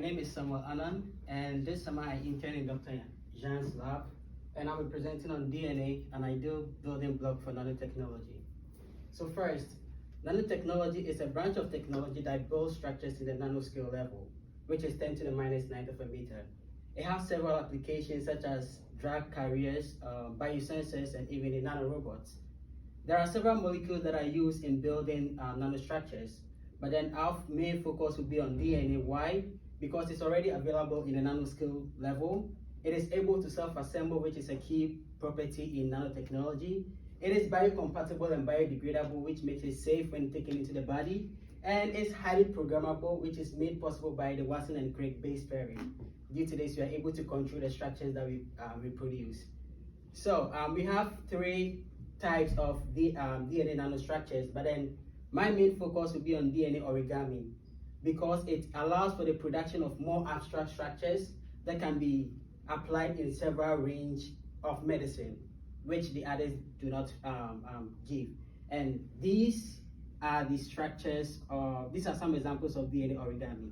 name is Samuel Anand, and this summer I intern in Dr. Jean's lab, and I'll be presenting on DNA, and I do building block for nanotechnology. So first, nanotechnology is a branch of technology that builds structures in the nanoscale level, which is 10 to the minus 9th of a meter. It has several applications such as drug carriers, biosensors, and even in nanorobots. There are several molecules that are used in building nanostructures, but then our main focus will be on DNA. Why? Because it's already available in the nanoscale level. It is able to self-assemble, which is a key property in nanotechnology. It is biocompatible and biodegradable, which makes it safe when taken into the body. And it's highly programmable, which is made possible by the Watson and Crick base pairing. Due to this, we are able to control the structures that we reproduce. So we have three types of DNA nanostructures, but then my main focus will be on DNA origami because it allows for the production of more abstract structures that can be applied in several range of medicine, which the others do not give. And these are the structures, these are some examples of DNA origami.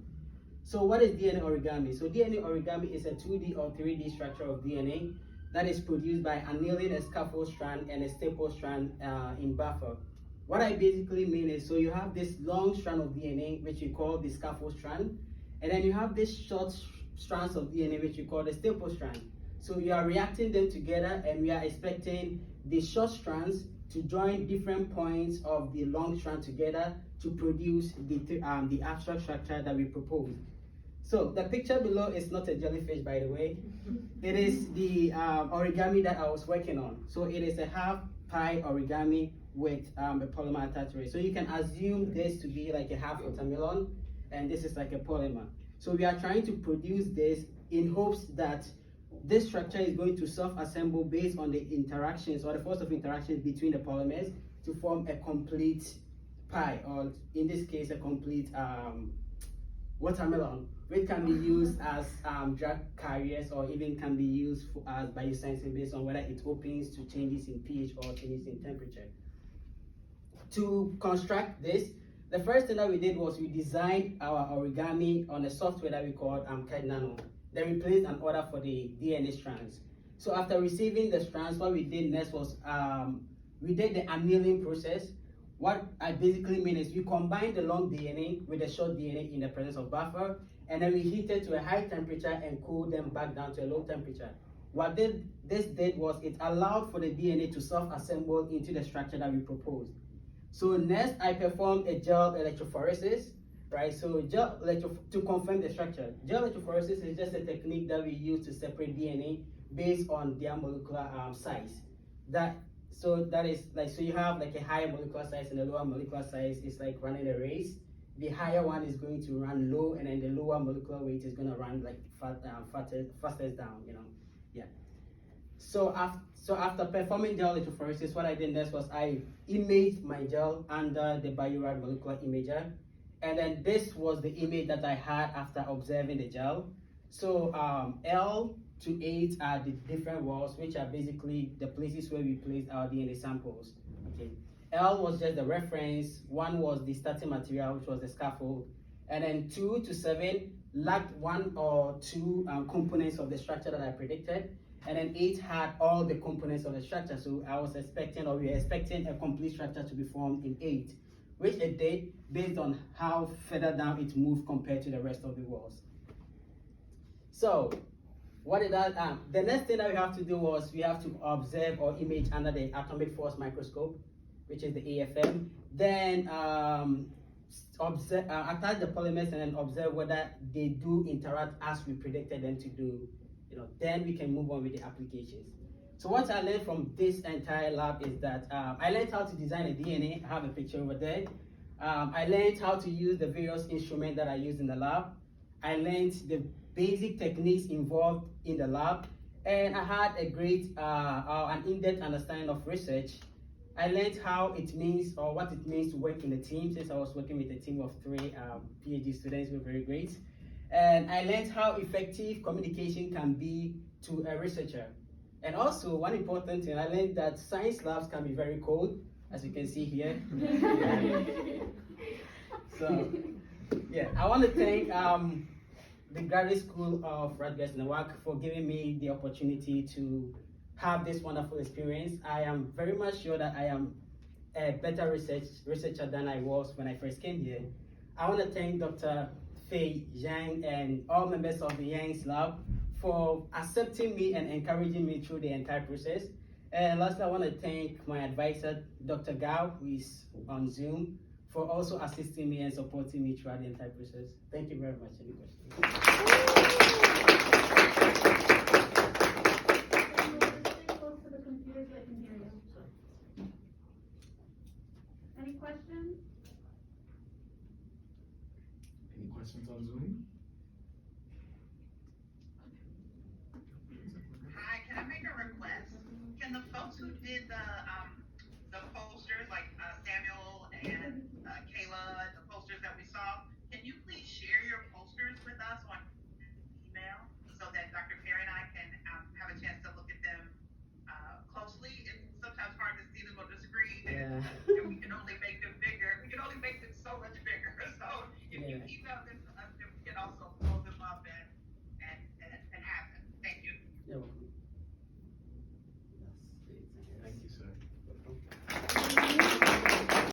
So what is DNA origami? So DNA origami is a 2D or 3D structure of DNA that is produced by annealing a scaffold strand and a staple strand in buffer. What I basically mean is, so you have this long strand of DNA, which we call the scaffold strand, and then you have this short strands of DNA, which we call the staple strand. So you are reacting them together, and we are expecting the short strands to join different points of the long strand together to produce the abstract structure that we propose. So the picture below is not a jellyfish, by the way. It is the origami that I was working on. So it is a half pie origami with a polymer attached to it. So you can assume this to be like a half watermelon, and this is like a polymer. So we are trying to produce this in hopes that this structure is going to self-assemble based on the interactions or the force of interactions between the polymers to form a complete pie, or in this case, a complete watermelon, which can be used as drug carriers or even can be used as biosensing based on whether it opens to changes in pH or changes in temperature. To construct this, the first thing that we did was we designed our origami on a software that we called CAD Nano. Then we placed an order for the DNA strands. So after receiving the strands, what we did next was we did the annealing process. What I basically mean is we combined the long DNA with the short DNA in the presence of buffer, and then we heated to a high temperature and cooled them back down to a low temperature. What this did was it allowed for the DNA to self-assemble into the structure that we proposed. So next, I performed a gel electrophoresis, right? So to confirm the structure. Gel electrophoresis is just a technique that we use to separate DNA based on their molecular size. So you have like a higher molecular size and a lower molecular size. It's like running a race. The higher one is going to run low, and then the lower molecular weight is going to run like fastest down, you know. Yeah. So after performing gel electrophoresis, what I did next was I imaged my gel under the BioRad molecular imager, and then this was the image that I had after observing the gel. So L to 8 are the different walls, which are basically the places where we placed our DNA samples. Okay. L was just the reference, 1 was the starting material, which was the scaffold, and then 2 to 7 lacked 1 or 2 components of the structure that I predicted, and then 8 had all the components of the structure. So I was expecting, or we were expecting, a complete structure to be formed in 8, which it did based on how further down it moved compared to the rest of the walls. So what did that, the next thing that we have to do was we have to observe or image under the atomic force microscope, which is the AFM. Then attach the polymers and then observe whether they do interact as we predicted them to do. You know, then we can move on with the applications. So what I learned from this entire lab is that I learned how to design a DNA. I have a picture over there. I learned how to use the various instruments that I use in the lab. I learned the basic techniques involved in the lab, and I had a great an in-depth understanding of research. I learned how it means, or what it means to work in a team, since I was working with a team of 3 PhD students who were very great. And I learned how effective communication can be to a researcher. And also, one important thing, I learned that science labs can be very cold, as you can see here. So, yeah, I want to thank the Graduate School of Rutgers Newark for giving me the opportunity to have this wonderful experience. I am very much sure that I am a better researcher than I was when I first came here. I want to thank Dr. Fei Yang and all members of the Yang's lab for accepting me and encouraging me through the entire process. And lastly, I want to thank my advisor, Dr. Gao, who is on Zoom, for also assisting me and supporting me throughout the entire process. Thank you very much. Any questions? Close to the computer so I can hear you. Any questions? Any questions on Zoom? Hi, can I make a request? Can the folks who did the posters, like Samuel and Kayla, the posters that we saw, can you please share your posters with us on email so that Dr. Perry and I can have a chance to look at them closely? It's sometimes hard to see them on the screen, and we can only make them bigger. We can only make them so much bigger. So if you email them to